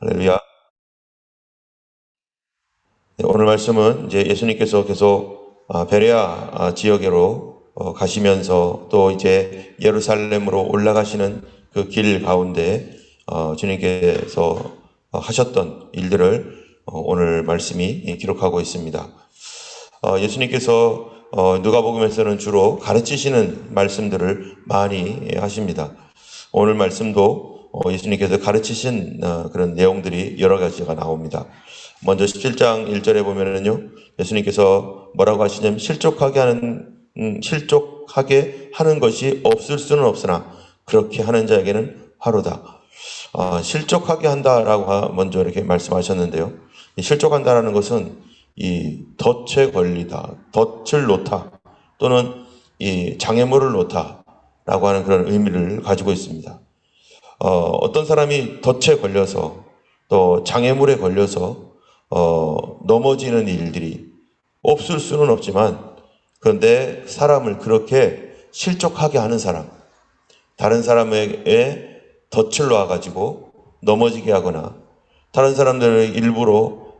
할렐루야. 네, 오늘 말씀은 이제 예수님께서 계속 베레아 지역으로 가시면서 또 이제 예루살렘으로 올라가시는 그 길 가운데 주님께서 하셨던 일들을 오늘 말씀이 기록하고 있습니다. 예수님께서 누가복음에서는 주로 가르치시는 말씀들을 많이 하십니다. 오늘 말씀도 예수님께서 가르치신 그런 내용들이 여러 가지가 나옵니다. 먼저 17장 1절에 보면은요, 예수님께서 뭐라고 하시냐면 실족하게 하는 것이 없을 수는 없으나 그렇게 하는 자에게는 화로다. 실족하게 한다라고 먼저 이렇게 말씀하셨는데요. 실족한다라는 것은 이 덫에 걸리다, 덫을 놓다, 또는 이 장애물을 놓다라고 하는 그런 의미를 가지고 있습니다. 어떤 사람이 덫에 걸려서 또 장애물에 걸려서 넘어지는 일들이 없을 수는 없지만, 그런데 사람을 그렇게 실족하게 하는 사람, 다른 사람에게 덫을 놔가지고 넘어지게 하거나 다른 사람들을 일부러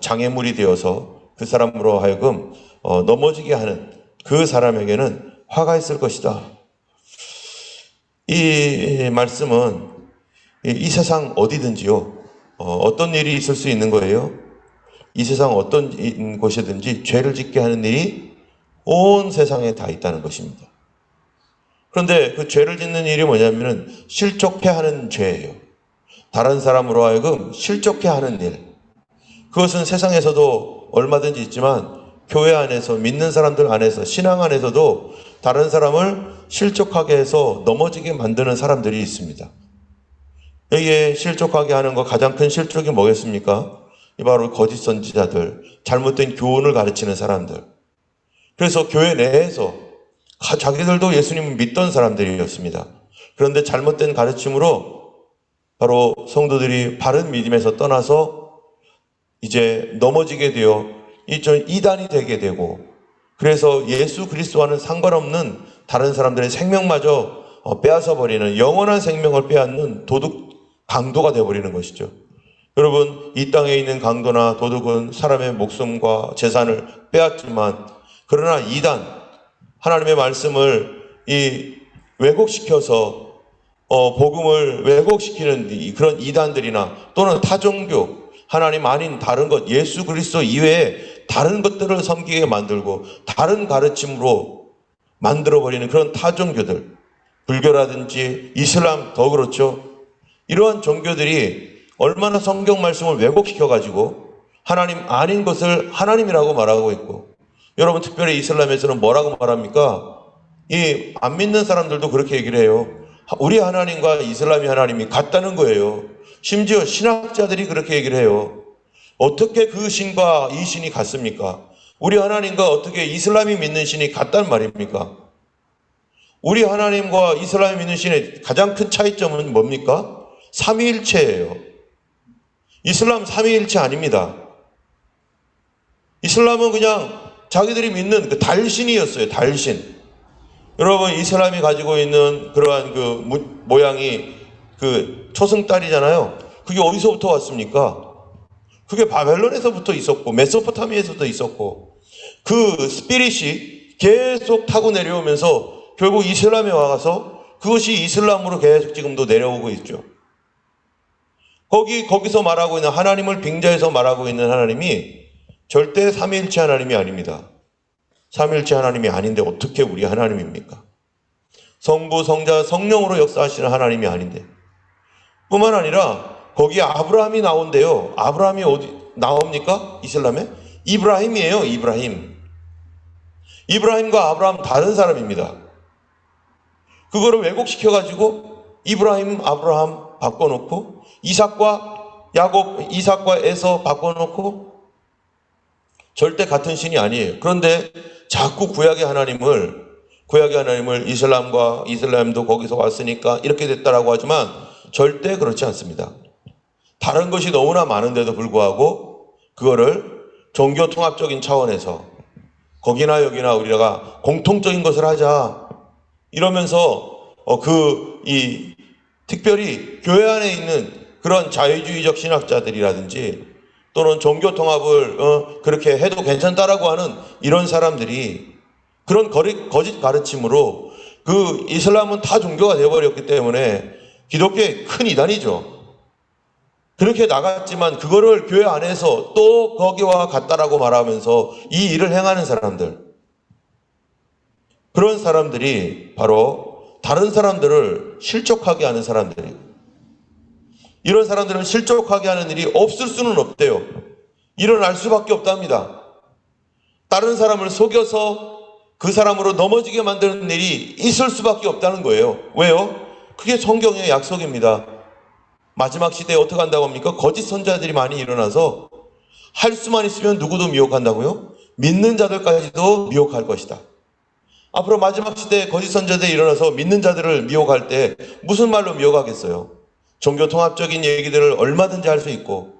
장애물이 되어서 그 사람으로 하여금 넘어지게 하는 그 사람에게는 화가 있을 것이다. 이 말씀은 이 세상 어디든지요, 어떤 일이 있을 수 있는 거예요. 이 세상 어떤 곳이든지 죄를 짓게 하는 일이 온 세상에 다 있다는 것입니다. 그런데 그 죄를 짓는 일이 뭐냐면은 실족해 하는 죄예요. 다른 사람으로 하여금 실족해 하는 일. 그것은 세상에서도 얼마든지 있지만 교회 안에서, 믿는 사람들 안에서, 신앙 안에서도 다른 사람을 실족하게 해서 넘어지게 만드는 사람들이 있습니다. 여기에 실족하게 하는 것, 가장 큰 실족이 뭐겠습니까? 이 바로 거짓 선지자들, 잘못된 교훈을 가르치는 사람들. 그래서 교회 내에서 자기들도 예수님을 믿던 사람들이었습니다. 그런데 잘못된 가르침으로 바로 성도들이 바른 믿음에서 떠나서 이제 넘어지게 되어 이단이 되게 되고, 그래서 예수 그리스도와는 상관없는 다른 사람들의 생명마저 빼앗아 버리는, 영원한 생명을 빼앗는 도둑 강도가 되어버리는 것이죠. 여러분, 이 땅에 있는 강도나 도둑은 사람의 목숨과 재산을 빼앗지만, 그러나 이단, 하나님의 말씀을 왜곡시켜서 복음을 왜곡시키는 그런 이단들이나 또는 타종교, 하나님 아닌 다른 것, 예수 그리스도 이외에 다른 것들을 섬기게 만들고 다른 가르침으로 만들어버리는 그런 타종교들, 불교라든지 이슬람 더 그렇죠. 이러한 종교들이 얼마나 성경 말씀을 왜곡시켜가지고 하나님 아닌 것을 하나님이라고 말하고 있고, 여러분 특별히 이슬람에서는 뭐라고 말합니까? 안 믿는 사람들도 그렇게 얘기를 해요. 우리 하나님과 이슬람의 하나님이 같다는 거예요. 심지어 신학자들이 그렇게 얘기를 해요. 어떻게 그 신과 이 신이 같습니까? 우리 하나님과 어떻게 이슬람이 믿는 신이 같단 말입니까? 우리 하나님과 이슬람이 믿는 신의 가장 큰 차이점은 뭡니까? 삼위일체예요. 이슬람 삼위일체 아닙니다. 이슬람은 그냥 자기들이 믿는 그 달신이었어요. 달신. 여러분, 이슬람이 가지고 있는 그러한 그 모양이 그 초승달이잖아요. 그게 어디서부터 왔습니까? 그게 바벨론에서부터 있었고 메소포타미아에서도 있었고, 그 스피릿이 계속 타고 내려오면서 결국 이슬람에 와서 그것이 이슬람으로 계속 지금도 내려오고 있죠. 거기서 말하고 있는 하나님을 빙자해서 말하고 있는 하나님이 절대 삼위일체 하나님이 아닙니다. 삼위일체 하나님이 아닌데 어떻게 우리 하나님입니까? 성부, 성자, 성령으로 역사하시는 하나님이 아닌데. 뿐만 아니라 거기에 아브라함이 나온대요. 아브라함이 어디 나옵니까? 이슬람에? 이브라힘이에요. 이브라힘. 이브라힘과 아브라함 다른 사람입니다. 그거를 왜곡시켜가지고 이브라힘, 아브라함 바꿔놓고 이삭과 야곱, 이삭과 에서 바꿔놓고 절대 같은 신이 아니에요. 그런데 자꾸 구약의 하나님을 이슬람도 거기서 왔으니까 이렇게 됐다라고 하지만 절대 그렇지 않습니다. 다른 것이 너무나 많은데도 불구하고 그거를 종교 통합적인 차원에서 거기나 여기나 우리가 공통적인 것을 하자 이러면서 특별히 교회 안에 있는 그런 자유주의적 신학자들이라든지 또는 종교 통합을 그렇게 해도 괜찮다라고 하는 이런 사람들이 그런 거짓 가르침으로 그 이슬람은 타 종교가 되어버렸기 때문에 기독교의 큰 이단이죠. 그렇게 나갔지만 그거를 교회 안에서 또 거기와 같다라고 말하면서 이 일을 행하는 사람들, 그런 사람들이 바로 다른 사람들을 실족하게 하는 사람들이에요. 이런 사람들은 실족하게 하는 일이 없을 수는 없대요. 일어날 수밖에 없답니다. 다른 사람을 속여서 그 사람으로 넘어지게 만드는 일이 있을 수밖에 없다는 거예요. 왜요? 그게 성경의 약속입니다. 마지막 시대에 어떻게 한다고 합니까? 거짓 선자들이 많이 일어나서 할 수만 있으면 누구도 미혹한다고요? 믿는 자들까지도 미혹할 것이다. 앞으로 마지막 시대에 거짓 선자들이 일어나서 믿는 자들을 미혹할 때 무슨 말로 미혹하겠어요? 종교 통합적인 얘기들을 얼마든지 할 수 있고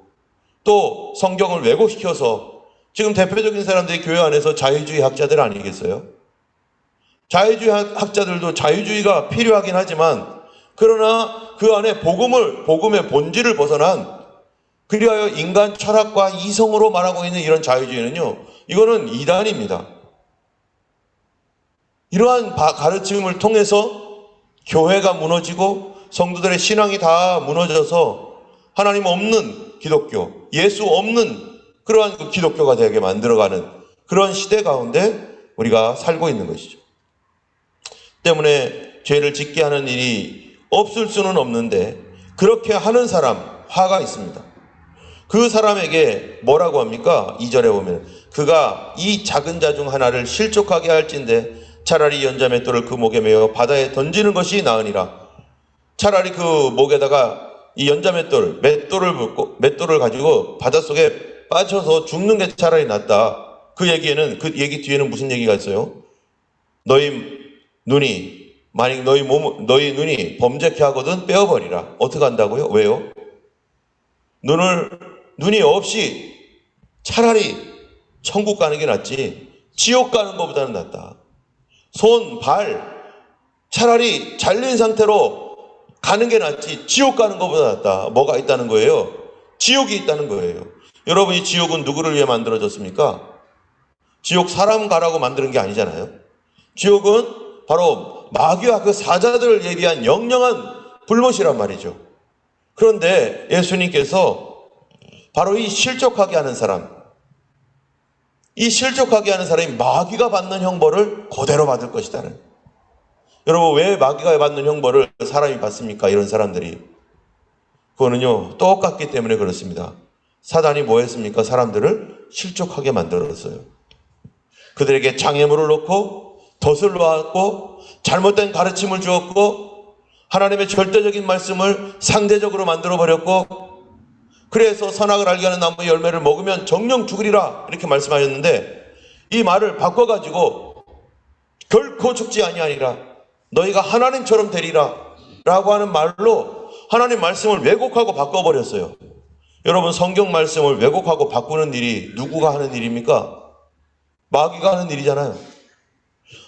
또 성경을 왜곡시켜서 지금 대표적인 사람들이 교회 안에서 자유주의 학자들 아니겠어요? 자유주의 학자들도 자유주의가 필요하긴 하지만 그러나 그 안에 복음의 본질을 벗어난 그리하여 인간 철학과 이성으로 말하고 있는 이런 자유주의는요, 이거는 이단입니다. 이러한 가르침을 통해서 교회가 무너지고 성도들의 신앙이 다 무너져서 하나님 없는 기독교, 예수 없는 그러한 그 기독교가 되게 만들어가는 그런 시대 가운데 우리가 살고 있는 것이죠. 때문에 죄를 짓게 하는 일이 없을 수는 없는데 그렇게 하는 사람, 화가 있습니다. 그 사람에게 뭐라고 합니까? 2절에 보면 그가 이 작은 자 중 하나를 실족하게 할진대 차라리 연자맷돌을 그 목에 매어 바다에 던지는 것이 나으니라. 차라리 그 목에다가 이 맷돌을 가지고 바닷속에 빠져서 죽는 게 차라리 낫다. 그 얘기 뒤에는 무슨 얘기가 있어요? 만약 너희 눈이 범죄케 하거든 빼어버리라. 어떻게 한다고요? 왜요? 눈이 없이 차라리 천국 가는 게 낫지 지옥 가는 것보다는 낫다. 손, 발 차라리 잘린 상태로 가는 게 낫지 지옥 가는 것보다 낫다. 뭐가 있다는 거예요? 지옥이 있다는 거예요. 여러분, 이 지옥은 누구를 위해 만들어졌습니까? 지옥 사람 가라고 만드는 게 아니잖아요. 지옥은 바로 마귀와 그 사자들을 예비한 영영한 불못이란 말이죠. 그런데 예수님께서 바로 이 실족하게 하는 사람이 마귀가 받는 형벌을 그대로 받을 것이다는. 여러분, 왜 마귀가 받는 형벌을 사람이 받습니까? 이런 사람들이. 그거는요, 똑같기 때문에 그렇습니다. 사단이 뭐 했습니까? 사람들을 실족하게 만들었어요. 그들에게 장애물을 놓고 덫을 놓았고 잘못된 가르침을 주었고 하나님의 절대적인 말씀을 상대적으로 만들어버렸고 그래서 선악을 알게 하는 나무의 열매를 먹으면 정령 죽으리라 이렇게 말씀하셨는데 이 말을 바꿔가지고 결코 죽지 아니하리라 너희가 하나님처럼 되리라 라고 하는 말로 하나님 말씀을 왜곡하고 바꿔버렸어요. 여러분, 성경 말씀을 왜곡하고 바꾸는 일이 누구가 하는 일입니까? 마귀가 하는 일이잖아요.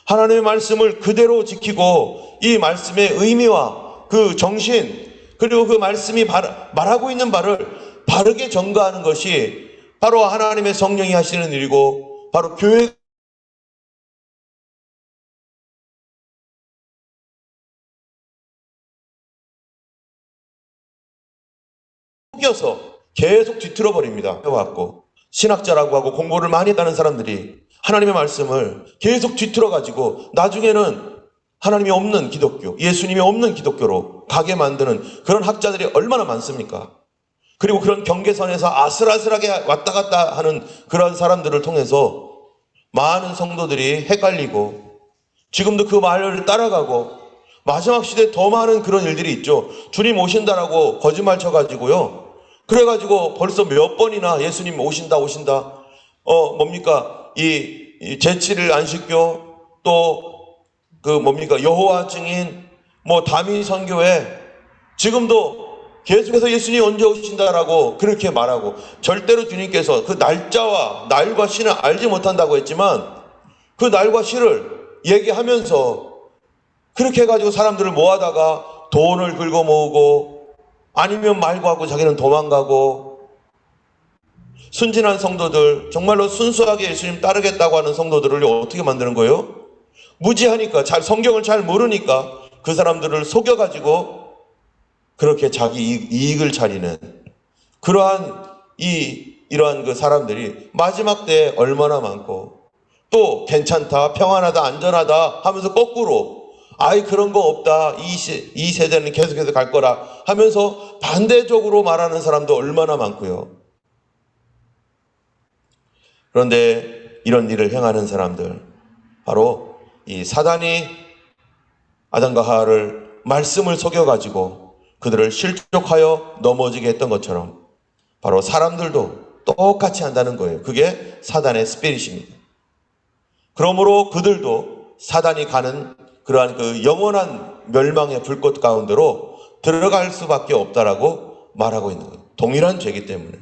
하나님의 말씀을 그대로 지키고 이 말씀의 의미와 그 정신 그리고 그 말씀이 말하고 있는 바를 바르게 전가하는 것이 바로 하나님의 성령이 하시는 일이고 바로 교회가 속여서 계속 뒤틀어 버립니다. 해왔고 신학자라고 하고 공부를 많이 했다는 사람들이 하나님의 말씀을 계속 뒤틀어 가지고 나중에는 하나님이 없는 기독교, 예수님이 없는 기독교로 가게 만드는 그런 학자들이 얼마나 많습니까? 그리고 그런 경계선에서 아슬아슬하게 왔다 갔다 하는 그런 사람들을 통해서 많은 성도들이 헷갈리고 지금도 그 말을 따라가고 마지막 시대에 더 많은 그런 일들이 있죠. 주님 오신다라고 거짓말 쳐가지고요. 그래가지고 벌써 몇 번이나 예수님 오신다. 뭡니까? 이 제7일 안식교 또 여호와 증인 다미 선교회 지금도 계속해서 예수님이 언제 오신다라고 그렇게 말하고 절대로 주님께서 그 날과 시는 알지 못한다고 했지만 그 날과 시를 얘기하면서 그렇게 해가지고 사람들을 모아다가 돈을 긁어 모으고 아니면 말고 하고 자기는 도망가고, 순진한 성도들, 정말로 순수하게 예수님 따르겠다고 하는 성도들을 어떻게 만드는 거예요? 무지하니까, 성경을 잘 모르니까 그 사람들을 속여가지고 그렇게 자기 이익을 차리는 그러한 이러한 그 사람들이 마지막 때에 얼마나 많고, 또 괜찮다, 평안하다, 안전하다 하면서 거꾸로 아이 그런 거 없다, 이 세대는 계속해서 갈 거라 하면서 반대적으로 말하는 사람도 얼마나 많고요. 그런데 이런 일을 행하는 사람들, 바로 이 사단이 아담과 하와를 말씀을 속여가지고 그들을 실족하여 넘어지게 했던 것처럼 바로 사람들도 똑같이 한다는 거예요. 그게 사단의 스피릿입니다. 그러므로 그들도 사단이 가는 그러한 그 영원한 멸망의 불꽃 가운데로 들어갈 수밖에 없다라고 말하고 있는 거예요. 동일한 죄이기 때문에.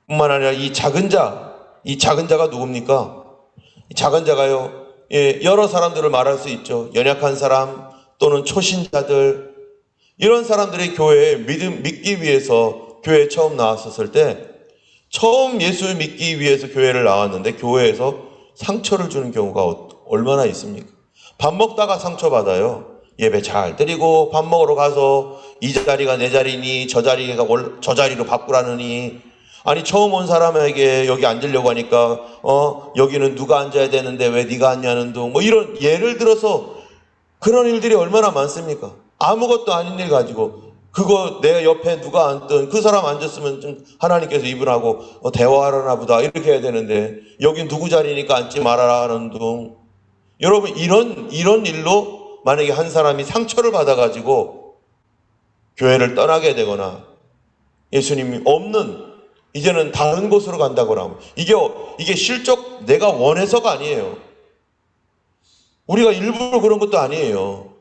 뿐만 아니라 이 작은 자가 누굽니까? 이 작은 자가요, 여러 사람들을 말할 수 있죠. 연약한 사람 또는 초신자들, 이런 사람들이 교회에 믿기 위해서 교회에 처음 나왔었을 때, 처음 예수를 믿기 위해서 교회를 나왔는데 교회에서 상처를 주는 경우가 얼마나 있습니까? 밥 먹다가 상처받아요. 예배 잘 드리고 밥 먹으러 가서 이 자리가 내 자리니 저 자리로 바꾸라느니, 아니 처음 온 사람에게 여기 앉으려고 하니까 여기는 누가 앉아야 되는데 왜 네가 앉냐는 둥, 뭐 이런 예를 들어서 그런 일들이 얼마나 많습니까? 아무것도 아닌 일 가지고 그거 내 옆에 누가 앉든 그 사람 앉았으면 좀 하나님께서 이분하고 대화하려나 보다 이렇게 해야 되는데 여긴 누구 자리니까 앉지 말아라는 둥. 여러분 이런 일로 만약에 한 사람이 상처를 받아가지고 교회를 떠나게 되거나 예수님이 없는 이제는 다른 곳으로 간다거나 하면 이게 실적 내가 원해서가 아니에요. 우리가 일부러 그런 것도 아니에요.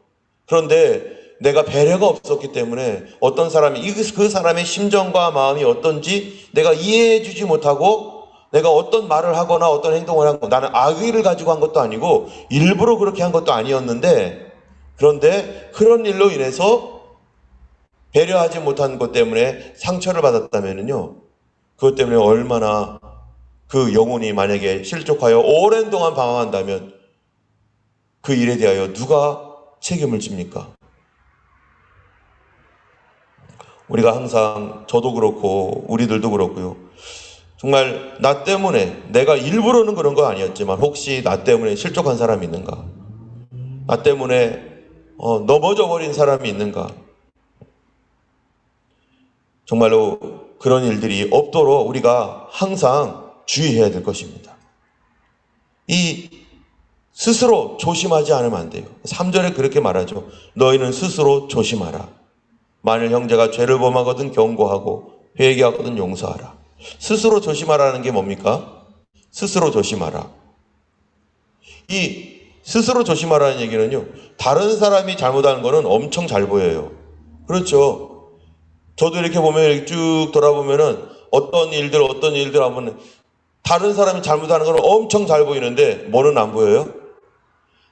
그런데 내가 배려가 없었기 때문에 어떤 사람이 그 사람의 심정과 마음이 어떤지 내가 이해해 주지 못하고 내가 어떤 말을 하거나 어떤 행동을 한 거, 나는 악의를 가지고 한 것도 아니고 일부러 그렇게 한 것도 아니었는데, 그런데 그런 일로 인해서 배려하지 못한 것 때문에 상처를 받았다면요, 그것 때문에 얼마나 그 영혼이 만약에 실족하여 오랜 동안 방황한다면 그 일에 대하여 누가 책임을 집니까? 우리가 항상, 저도 그렇고 우리들도 그렇고요, 정말 나 때문에, 내가 일부러는 그런 거 아니었지만 혹시 나 때문에 실족한 사람이 있는가? 나 때문에 넘어져 버린 사람이 있는가? 정말로 그런 일들이 없도록 우리가 항상 주의해야 될 것입니다. 스스로 조심하지 않으면 안 돼요. 3절에 그렇게 말하죠. 너희는 스스로 조심하라. 만일 형제가 죄를 범하거든 경고하고 회개하거든 용서하라. 스스로 조심하라는 게 뭡니까? 스스로 조심하라. 이 스스로 조심하라는 얘기는요, 다른 사람이 잘못하는 거는 엄청 잘 보여요. 그렇죠. 저도 이렇게 보면, 이렇게 쭉 돌아보면은 어떤 일들 하면 다른 사람이 잘못하는 건 엄청 잘 보이는데 뭐는 안 보여요?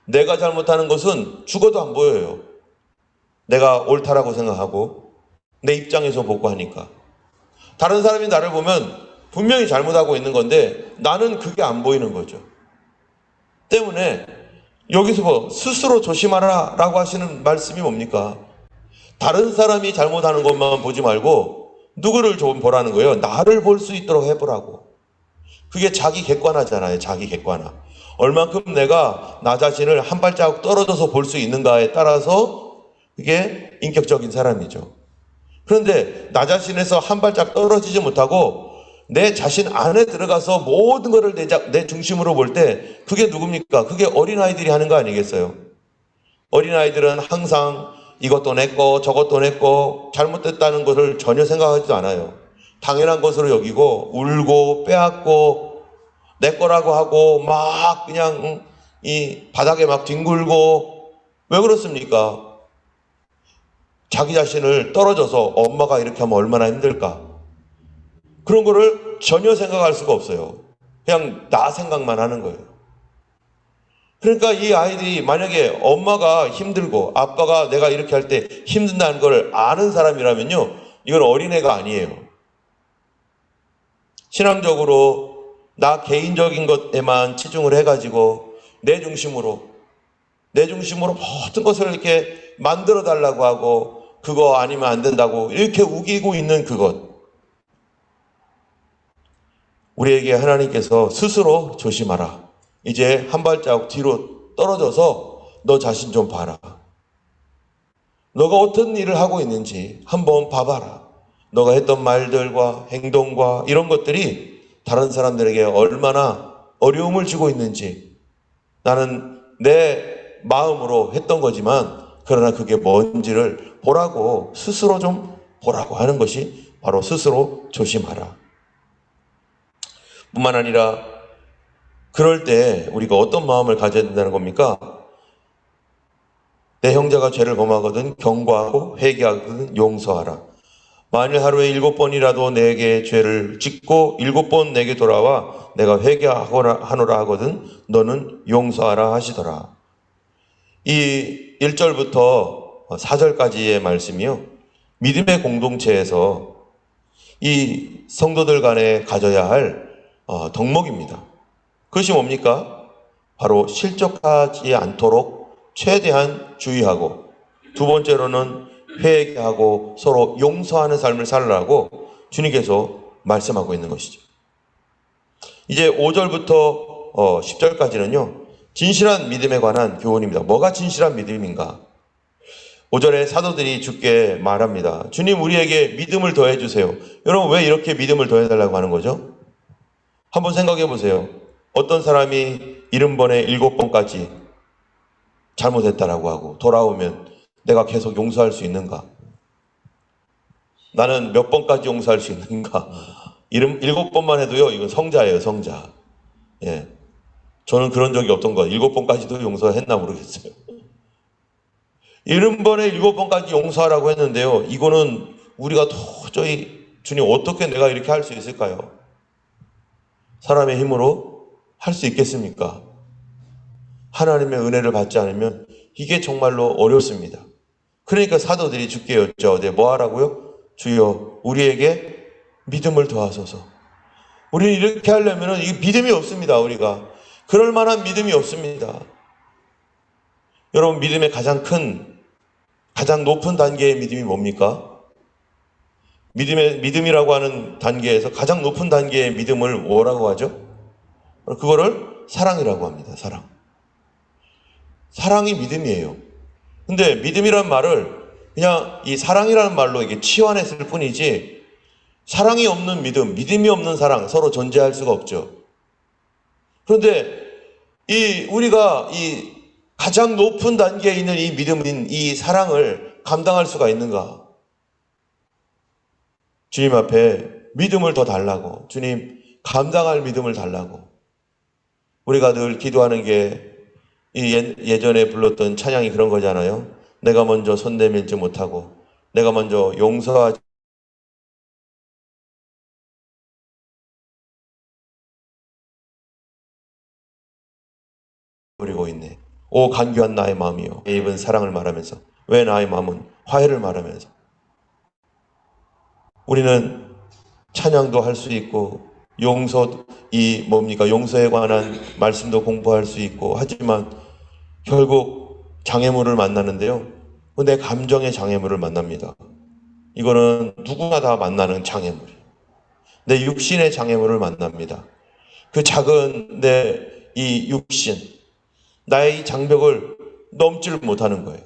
내가 잘못하는 것은 죽어도 안 보여요. 내가 옳다라고 생각하고 내 입장에서 보고 하니까. 다른 사람이 나를 보면 분명히 잘못하고 있는 건데 나는 그게 안 보이는 거죠. 때문에 여기서 스스로 조심하라 라고 하시는 말씀이 뭡니까? 다른 사람이 잘못하는 것만 보지 말고 누구를 좀 보라는 거예요. 나를 볼 수 있도록 해보라고. 그게 자기 객관화잖아요. 자기 객관화. 얼만큼 내가 나 자신을 한 발자국 떨어져서 볼 수 있는가에 따라서 그게 인격적인 사람이죠. 그런데 나 자신에서 한 발짝 떨어지지 못하고 내 자신 안에 들어가서 모든 것을 내 중심으로 볼 때 그게 누굽니까? 그게 어린아이들이 하는 거 아니겠어요? 어린아이들은 항상 이것도 내 거, 저것도 내 거, 잘못됐다는 것을 전혀 생각하지도 않아요. 당연한 것으로 여기고 울고 빼앗고 내 거라고 하고 막 그냥 이 바닥에 막 뒹굴고. 왜 그렇습니까? 자기 자신을 떨어져서 엄마가 이렇게 하면 얼마나 힘들까? 그런 거를 전혀 생각할 수가 없어요. 그냥 나 생각만 하는 거예요. 그러니까 이 아이들이 만약에 엄마가 힘들고 아빠가 내가 이렇게 할 때 힘든다는 걸 아는 사람이라면요, 이건 어린애가 아니에요. 신앙적으로 나 개인적인 것에만 치중을 해가지고 내 중심으로 모든 것을 이렇게 만들어 달라고 하고 그거 아니면 안 된다고 이렇게 우기고 있는 그것, 우리에게 하나님께서 스스로 조심하라. 이제 한 발자국 뒤로 떨어져서 너 자신 좀 봐라. 너가 어떤 일을 하고 있는지 한번 봐봐라. 너가 했던 말들과 행동과 이런 것들이 다른 사람들에게 얼마나 어려움을 주고 있는지, 나는 내 마음으로 했던 거지만 그러나 그게 뭔지를 보라고, 스스로 좀 보라고 하는 것이 바로 스스로 조심하라. 뿐만 아니라 그럴 때 우리가 어떤 마음을 가져야 된다는 겁니까? 내 형제가 죄를 범하거든 경고하고 회개하거든 용서하라. 만일 하루에 7번이라도 내게 죄를 짓고 7번 내게 돌아와 내가 회개하노라 하거든 너는 용서하라 하시더라. 이 1절부터 4절까지의 말씀이요, 믿음의 공동체에서 이 성도들 간에 가져야 할 덕목입니다. 그것이 뭡니까? 바로 실족하지 않도록 최대한 주의하고, 두 번째로는 회개하고 서로 용서하는 삶을 살라고 주님께서 말씀하고 있는 것이죠. 이제 5절부터 10절까지는요, 진실한 믿음에 관한 교훈입니다. 뭐가 진실한 믿음인가? 5절에 사도들이 주께 말합니다. 주님, 우리에게 믿음을 더해 주세요. 여러분, 왜 이렇게 믿음을 더해달라고 하는 거죠? 한번 생각해 보세요. 어떤 사람이 70번에 7번까지 잘못했다라고 하고 돌아오면 내가 계속 용서할 수 있는가? 나는 몇 번까지 용서할 수 있는가? 7번만 해도요, 이건 성자예요, 성자. 예. 저는 그런 적이 없던 거예요. 7번까지도 용서했나 모르겠어요. 70번에 7번까지 용서하라고 했는데요, 이거는 우리가 도저히 주님 어떻게 내가 이렇게 할 수 있을까요? 사람의 힘으로 할 수 있겠습니까? 하나님의 은혜를 받지 않으면 이게 정말로 어렵습니다. 그러니까 사도들이 주께 여쭤오되 뭐 하라고요? 주여, 우리에게 믿음을 더하소서. 우리는 이렇게 하려면 이 믿음이 없습니다. 우리가 그럴 만한 믿음이 없습니다. 여러분, 믿음의 가장 높은 단계의 믿음이 뭡니까? 믿음이라고 하는 단계에서 가장 높은 단계의 믿음을 뭐라고 하죠? 그거를 사랑이라고 합니다. 사랑이 믿음이에요. 근데 믿음이란 말을 그냥 이 사랑이라는 말로 이게 치환했을 뿐이지, 사랑이 없는 믿음, 믿음이 없는 사랑, 서로 존재할 수가 없죠. 그런데 우리가 이 가장 높은 단계에 있는 이 믿음인 이 사랑을 감당할 수가 있는가? 주님 앞에 믿음을 더 달라고, 주님 감당할 믿음을 달라고. 우리가 늘 기도하는 게 예전에 불렀던 찬양이 그런 거잖아요. 내가 먼저 손 내밀지 못하고 내가 먼저 용서하지 버리고 있네. 오 간교한 나의 마음이요, 내 입은 사랑을 말하면서 왜 나의 마음은 화해를 말하면서. 우리는 찬양도 할 수 있고 용서에 관한 말씀도 공부할 수 있고 하지만 결국 장애물을 만나는데요, 내 감정의 장애물을 만납니다. 이거는 누구나 다 만나는 장애물, 내 육신의 장애물을 만납니다. 그 작은 내 이 육신, 나의 이 장벽을 넘지를 못하는 거예요.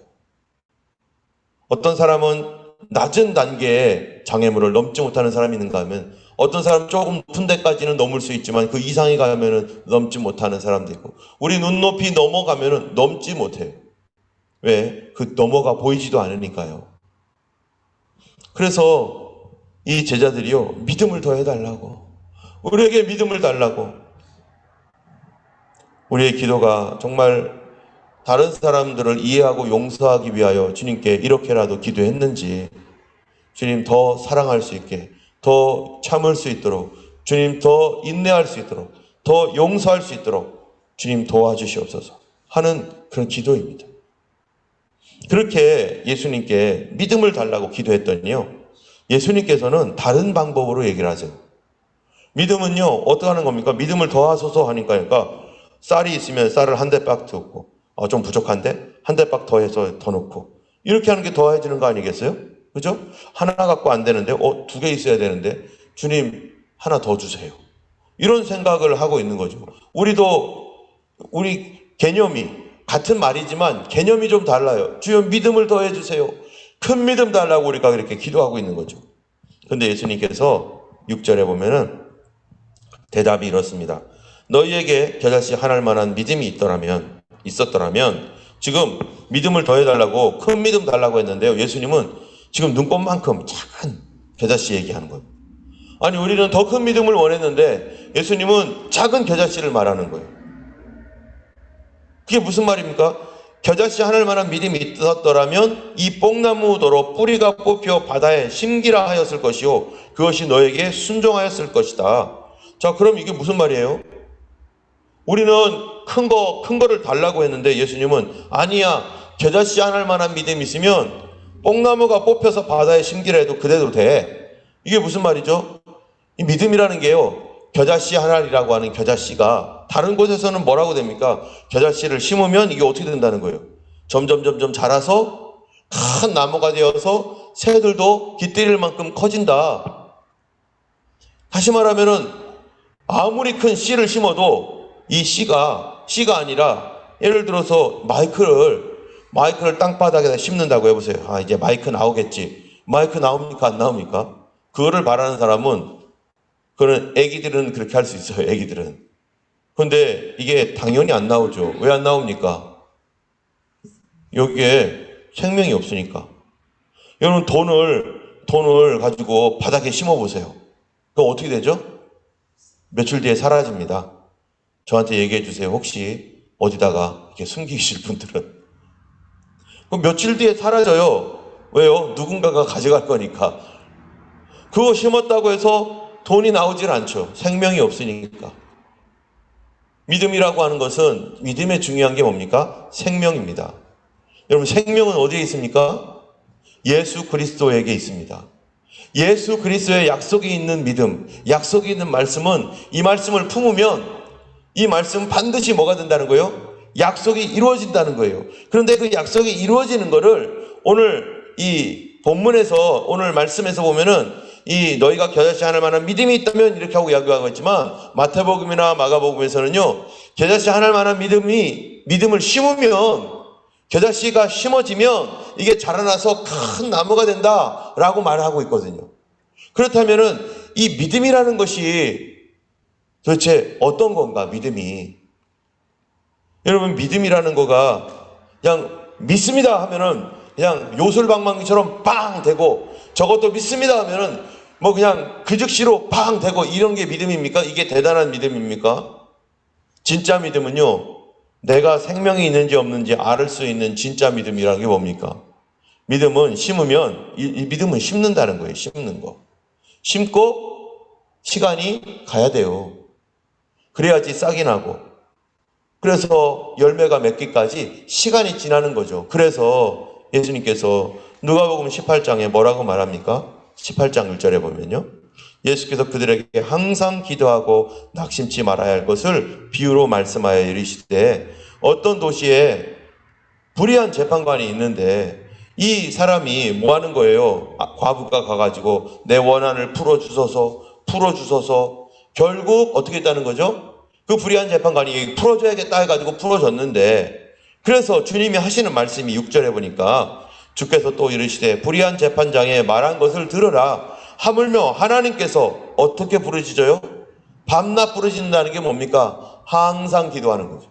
어떤 사람은 낮은 단계의 장애물을 넘지 못하는 사람이 있는가 하면, 어떤 사람은 조금 높은 데까지는 넘을 수 있지만 그 이상이 가면은 넘지 못하는 사람도 있고, 우리 눈높이 넘어가면은 넘지 못해요. 왜? 그 넘어가 보이지도 않으니까요. 그래서 이 제자들이요, 믿음을 더 해달라고, 우리에게 믿음을 달라고. 우리의 기도가 정말 다른 사람들을 이해하고 용서하기 위하여 주님께 이렇게라도 기도했는지, 주님 더 사랑할 수 있게, 더 참을 수 있도록, 주님 더 인내할 수 있도록, 더 용서할 수 있도록 주님 도와주시옵소서. 하는 그런 기도입니다. 그렇게 예수님께 믿음을 달라고 기도했더니요, 예수님께서는 다른 방법으로 얘기를 하세요. 믿음은요, 어떻게 하는 겁니까? 믿음을 더하소서 하니까, 쌀이 있으면 쌀을 한 대박 넣고, 좀 부족한데? 한 대박 더해서 더 넣고, 이렇게 하는 게 더해지는 거 아니겠어요? 그죠? 하나 갖고 안 되는데, 두 개 있어야 되는데, 주님, 하나 더 주세요. 이런 생각을 하고 있는 거죠. 우리 개념이, 같은 말이지만 개념이 좀 달라요. 주여 믿음을 더해 주세요. 큰 믿음 달라고 우리가 그렇게 기도하고 있는 거죠. 그런데 예수님께서 6절에 보면은 대답이 이렇습니다. 너희에게 겨자씨 하나일 만한 믿음이 있었더라면 지금 믿음을 더해달라고 큰 믿음 달라고 했는데요. 예수님은 지금 눈곱만큼 작은 겨자씨 얘기하는 거예요. 아니 우리는 더 큰 믿음을 원했는데 예수님은 작은 겨자씨를 말하는 거예요. 그게 무슨 말입니까? 겨자씨 하나일 만한 믿음이 있었더라면 이 뽕나무더러 뿌리가 뽑혀 바다에 심기라 하였을 것이요 그것이 너에게 순종하였을 것이다. 자, 그럼 이게 무슨 말이에요? 우리는 큰 거를 달라고 했는데 예수님은 아니야, 겨자씨 하나일 만한 믿음이 있으면 뽕나무가 뽑혀서 바다에 심기라 해도 그대로 돼. 이게 무슨 말이죠? 이 믿음이라는 게요, 겨자씨 하나이라고 하는 겨자씨가 다른 곳에서는 뭐라고 됩니까? 겨자씨를 심으면 이게 어떻게 된다는 거예요? 점점 자라서 큰 나무가 되어서 새들도 깃들일 만큼 커진다. 다시 말하면은 아무리 큰 씨를 심어도 이 씨가 아니라 예를 들어서 마이크를 땅바닥에다 심는다고 해보세요. 이제 마이크 나오겠지. 마이크 나옵니까? 안 나옵니까? 그거를 바라는 사람은 그런 애기들은 그렇게 할 수 있어요. 애기들은. 그런데 이게 당연히 안 나오죠. 왜 안 나옵니까? 여기에 생명이 없으니까. 여러분 돈을 가지고 바닥에 심어보세요. 그럼 어떻게 되죠? 며칠 뒤에 사라집니다. 저한테 얘기해 주세요. 혹시 어디다가 이렇게 숨기실 분들은. 그럼 며칠 뒤에 사라져요. 왜요? 누군가가 가져갈 거니까. 그거 심었다고 해서 돈이 나오질 않죠. 생명이 없으니까. 믿음이라고 하는 것은 믿음의 중요한 게 뭡니까? 생명입니다. 여러분 생명은 어디에 있습니까? 예수 그리스도에게 있습니다. 예수 그리스도의 약속이 있는 믿음, 약속이 있는 말씀은 이 말씀을 품으면 이 말씀은 반드시 뭐가 된다는 거예요? 약속이 이루어진다는 거예요. 그런데 그 약속이 이루어지는 거를 오늘 이 본문에서 오늘 말씀에서 보면은 이 너희가 겨자씨 하나일 만한 믿음이 있다면 이렇게 하고 이야기하고 있지만 마태복음이나 마가복음에서는요 겨자씨 하나일 만한 믿음을 심으면 겨자씨가 심어지면 이게 자라나서 큰 나무가 된다라고 말을 하고 있거든요. 그렇다면은 이 믿음이라는 것이 도대체 어떤 건가? 믿음이 여러분 믿음이라는 거가 그냥 믿습니다 하면은 그냥 요술방망이처럼 빵 되고 저것도 믿습니다 하면은 뭐 그냥 그 즉시로 팡 되고 이런 게 믿음입니까? 이게 대단한 믿음입니까? 진짜 믿음은요 내가 생명이 있는지 없는지 알 수 있는 진짜 믿음이라는 게 뭡니까? 믿음은 심으면 이 믿음은 심는다는 거예요. 심는 거. 심고 시간이 가야 돼요. 그래야지 싹이 나고 그래서 열매가 맺기까지 시간이 지나는 거죠. 그래서 예수님께서 누가복음 18장에 뭐라고 말합니까? 18장 1절에 보면요. 예수께서 그들에게 항상 기도하고 낙심치 말아야 할 것을 비유로 말씀하여 이르시되 어떤 도시에 불의한 재판관이 있는데 이 사람이 뭐 하는 거예요? 과부가 가가지고 내 원한을 풀어주소서 결국 어떻게 했다는 거죠? 그 불의한 재판관이 풀어줘야겠다 해가지고 풀어줬는데 그래서 주님이 하시는 말씀이 6절에 보니까 주께서 또 이르시되 불의한 재판장에 말한 것을 들으라. 하물며 하나님께서 어떻게 부르짖어요? 밤낮 부르짖는다는 게 뭡니까? 항상 기도하는 거죠.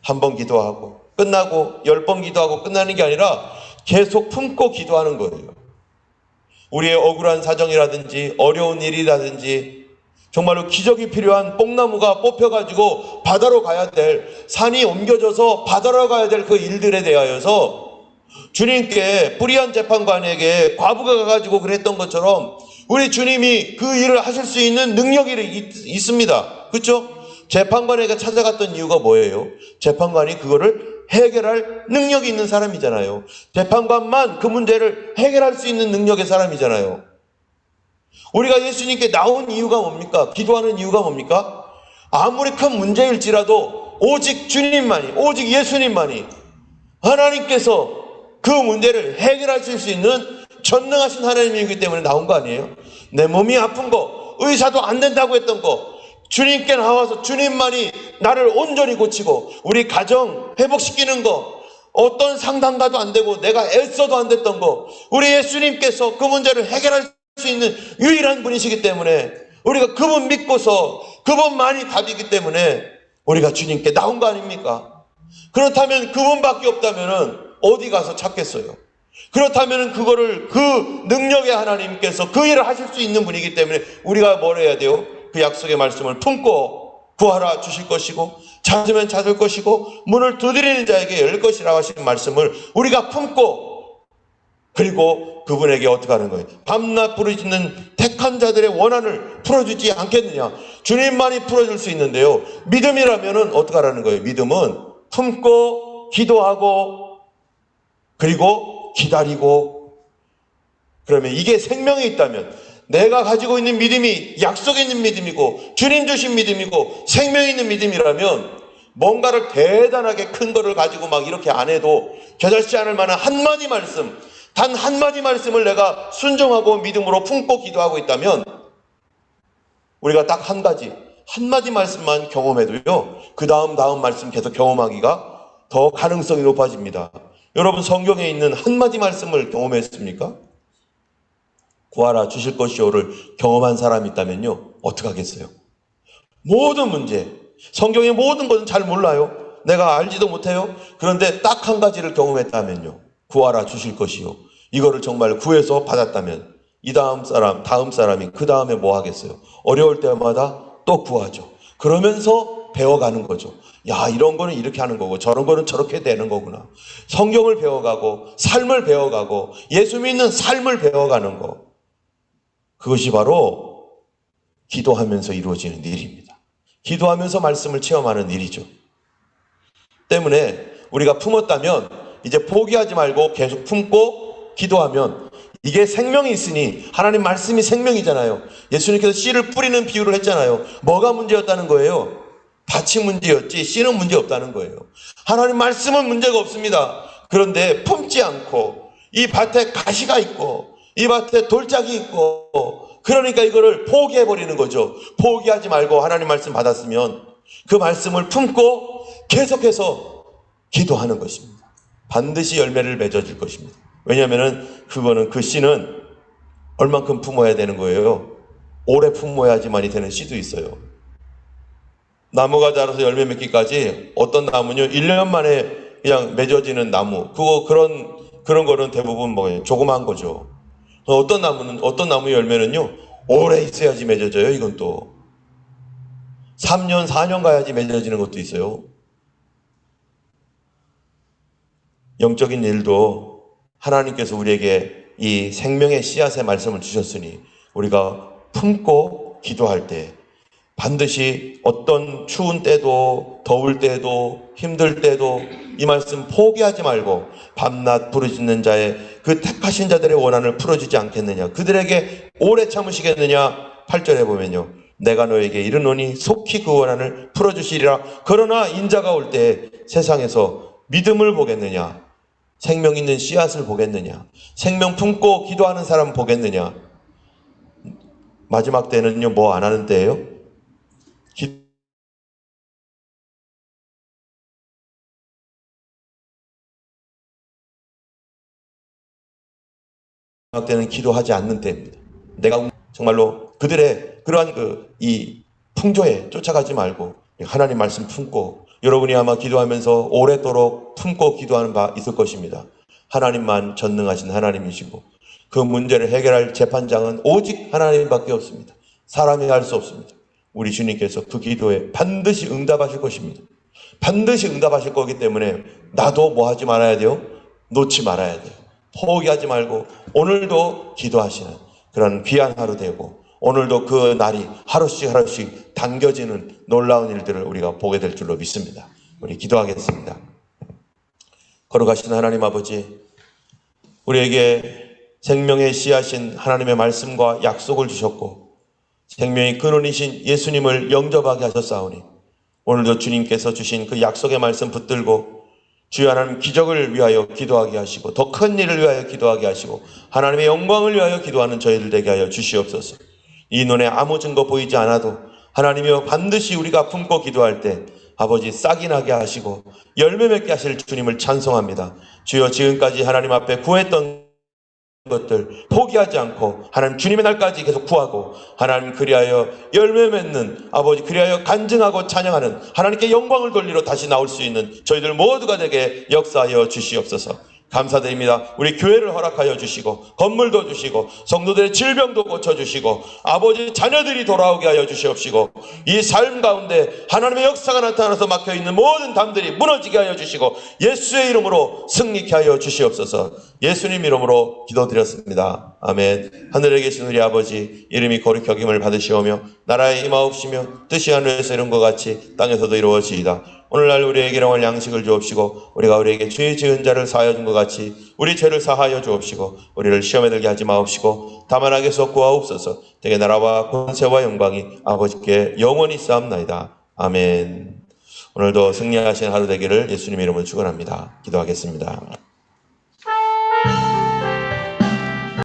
한 번 기도하고 끝나고 10번 기도하고 끝나는 게 아니라 계속 품고 기도하는 거예요. 우리의 억울한 사정이라든지 어려운 일이라든지 정말로 기적이 필요한 뽕나무가 뽑혀가지고 바다로 가야 될 산이 옮겨져서 바다로 가야 될 그 일들에 대하여서 주님께 불의한 재판관에게 과부가 가가지고 그랬던 것처럼 우리 주님이 그 일을 하실 수 있는 능력이 있습니다. 그렇죠? 재판관에게 찾아갔던 이유가 뭐예요? 재판관이 그거를 해결할 능력이 있는 사람이잖아요. 재판관만 그 문제를 해결할 수 있는 능력의 사람이잖아요. 우리가 예수님께 나온 이유가 뭡니까? 기도하는 이유가 뭡니까? 아무리 큰 문제일지라도 오직 주님만이, 오직 예수님만이, 하나님께서 그 문제를 해결하실 수 있는 전능하신 하나님이기 때문에 나온 거 아니에요? 내 몸이 아픈 거, 의사도 안 된다고 했던 거, 주님께 나와서 주님만이 나를 온전히 고치고 우리 가정 회복시키는 거, 어떤 상담가도 안 되고 내가 애써도 안 됐던 거, 우리 예수님께서 그 문제를 해결할 수 있는 유일한 분이시기 때문에 우리가 그분 믿고서 그분만이 답이기 때문에 우리가 주님께 나온 거 아닙니까? 그렇다면 그분밖에 없다면 어디 가서 찾겠어요? 그렇다면 그거를 그 능력의 하나님께서 그 일을 하실 수 있는 분이기 때문에 우리가 뭘 해야 돼요? 그 약속의 말씀을 품고 구하라 주실 것이고 찾으면 찾을 것이고 문을 두드리는 자에게 열릴 것이라고 하시는 말씀을 우리가 품고, 그리고 그분에게 어떻게 하는 거예요? 밤낮 부르짖는 택한 자들의 원한을 풀어주지 않겠느냐? 주님만이 풀어줄 수 있는데요, 믿음이라면 어떻게 하라는 거예요? 믿음은 품고 기도하고 그리고 기다리고, 그러면 이게 생명이 있다면, 내가 가지고 있는 믿음이 약속 있는 믿음이고 주님 주신 믿음이고 생명 있는 믿음이라면 뭔가를 대단하게 큰 거를 가지고 막 이렇게 안 해도 겨자씨 않을 만한 한마디 말씀, 단 한마디 말씀을 내가 순종하고 믿음으로 품고 기도하고 있다면, 우리가 딱 한 가지, 한마디 말씀만 경험해도요, 그 다음 말씀 계속 경험하기가 더 가능성이 높아집니다. 여러분, 성경에 있는 한마디 말씀을 경험했습니까? 구하라 주실 것이오를 경험한 사람이 있다면요, 어떻게 하겠어요? 모든 문제, 성경의 모든 것은 잘 몰라요. 내가 알지도 못해요. 그런데 딱 한 가지를 경험했다면요, 구하라 주실 것이요, 이거를 정말 구해서 받았다면 이 다음 사람이 그 다음에 뭐 하겠어요? 어려울 때마다 또 구하죠. 그러면서 배워가는 거죠. 야, 이런 거는 이렇게 하는 거고 저런 거는 저렇게 되는 거구나. 성경을 배워가고 삶을 배워가고 예수 믿는 삶을 배워가는 거, 그것이 바로 기도하면서 이루어지는 일입니다. 기도하면서 말씀을 체험하는 일이죠. 때문에 우리가 품었다면 이제 포기하지 말고 계속 품고 기도하면, 이게 생명이 있으니, 하나님 말씀이 생명이잖아요. 예수님께서 씨를 뿌리는 비유를 했잖아요. 뭐가 문제였다는 거예요? 밭이 문제였지 씨는 문제 없다는 거예요. 하나님 말씀은 문제가 없습니다. 그런데 품지 않고 이 밭에 가시가 있고 이 밭에 돌짝이 있고, 그러니까 이거를 포기해버리는 거죠. 포기하지 말고 하나님 말씀 받았으면 그 말씀을 품고 계속해서 기도하는 것입니다. 반드시 열매를 맺어줄 것입니다. 왜냐하면 그거는, 그 씨는 얼만큼 품어야 되는 거예요. 오래 품어야지만이 되는 씨도 있어요. 나무가 자라서 열매 맺기까지 어떤 나무는요 1년 만에 그냥 맺어지는 나무, 그런 거는 대부분 뭐예요? 조그마한 거죠. 어떤 나무 열매는요 오래 있어야지 맺어져요. 이건 또 3년 4년 가야지 맺어지는 것도 있어요. 영적인 일도 하나님께서 우리에게 이 생명의 씨앗의 말씀을 주셨으니 우리가 품고 기도할 때 반드시 어떤 추운 때도 더울 때도 힘들 때도 이 말씀 포기하지 말고 밤낮 부르짖는 자의 그 택하신 자들의 원한을 풀어주지 않겠느냐, 그들에게 오래 참으시겠느냐. 8절에 보면요, 내가 너에게 이르노니 속히 그 원한을 풀어주시리라. 그러나 인자가 올 때 세상에서 믿음을 보겠느냐, 생명 있는 씨앗을 보겠느냐, 생명 품고 기도하는 사람 보겠느냐. 마지막 때는요 뭐 안 하는 때예요? 마지막 때는 기도하지 않는 때입니다. 내가 정말로 그들의 그러한 이 풍조에 쫓아가지 말고 하나님 말씀 품고, 여러분이 아마 기도하면서 오랫도록 품고 기도하는 바 있을 것입니다. 하나님만 전능하신 하나님이시고 그 문제를 해결할 재판장은 오직 하나님밖에 없습니다. 사람이 할 수 없습니다. 우리 주님께서 그 기도에 반드시 응답하실 것입니다. 반드시 응답하실 거기 때문에 나도 뭐 하지 말아야 돼요? 놓지 말아야 돼요. 포기하지 말고 오늘도 기도하시는 그런 귀한 하루 되고 오늘도 그 날이 하루씩 하루씩 당겨지는 놀라운 일들을 우리가 보게 될 줄로 믿습니다. 우리 기도하겠습니다. 거룩하신 하나님 아버지, 우리에게 생명의 씨앗인 하나님의 말씀과 약속을 주셨고 생명의 근원이신 예수님을 영접하게 하셨사오니 오늘도 주님께서 주신 그 약속의 말씀 붙들고 주여 하나님 기적을 위하여 기도하게 하시고 더 큰 일을 위하여 기도하게 하시고 하나님의 영광을 위하여 기도하는 저희들 되게 하여 주시옵소서. 이 눈에 아무 증거 보이지 않아도 하나님이여 반드시 우리가 품고 기도할 때 아버지 싹이 나게 하시고 열매 맺게 하실 주님을 찬송합니다. 주여 지금까지 하나님 앞에 구했던 것들 포기하지 않고 하나님 주님의 날까지 계속 구하고 하나님 그리하여 열매 맺는 아버지 그리하여 간증하고 찬양하는 하나님께 영광을 돌리러 다시 나올 수 있는 저희들 모두가 되게 역사하여 주시옵소서. 감사드립니다. 우리 교회를 허락하여 주시고 건물도 주시고 성도들의 질병도 고쳐주시고 아버지 자녀들이 돌아오게 하여 주시옵시고 이 삶 가운데 하나님의 역사가 나타나서 막혀있는 모든 담들이 무너지게 하여 주시고 예수의 이름으로 승리케 하여 주시옵소서. 예수님 이름으로 기도드렸습니다. 아멘. 하늘에 계신 우리 아버지 이름이 거룩히 여김을 받으시오며 나라에 임하옵시며 뜻이 하늘에서 이룬 것 같이 땅에서도 이루어지이다. 오늘날 우리에게 일용할 양식을 주옵시고 우리가 우리에게 죄 지은 자를 사하여 준 것 같이 우리 죄를 사하여 주옵시고 우리를 시험에 들게 하지 마옵시고 다만 악에서 구하옵소서. 되게 나라와 권세와 영광이 아버지께 영원히 쌓옵나이다. 아멘. 오늘도 승리하신 하루 되기를 예수님의 이름으로 축원합니다. 기도하겠습니다.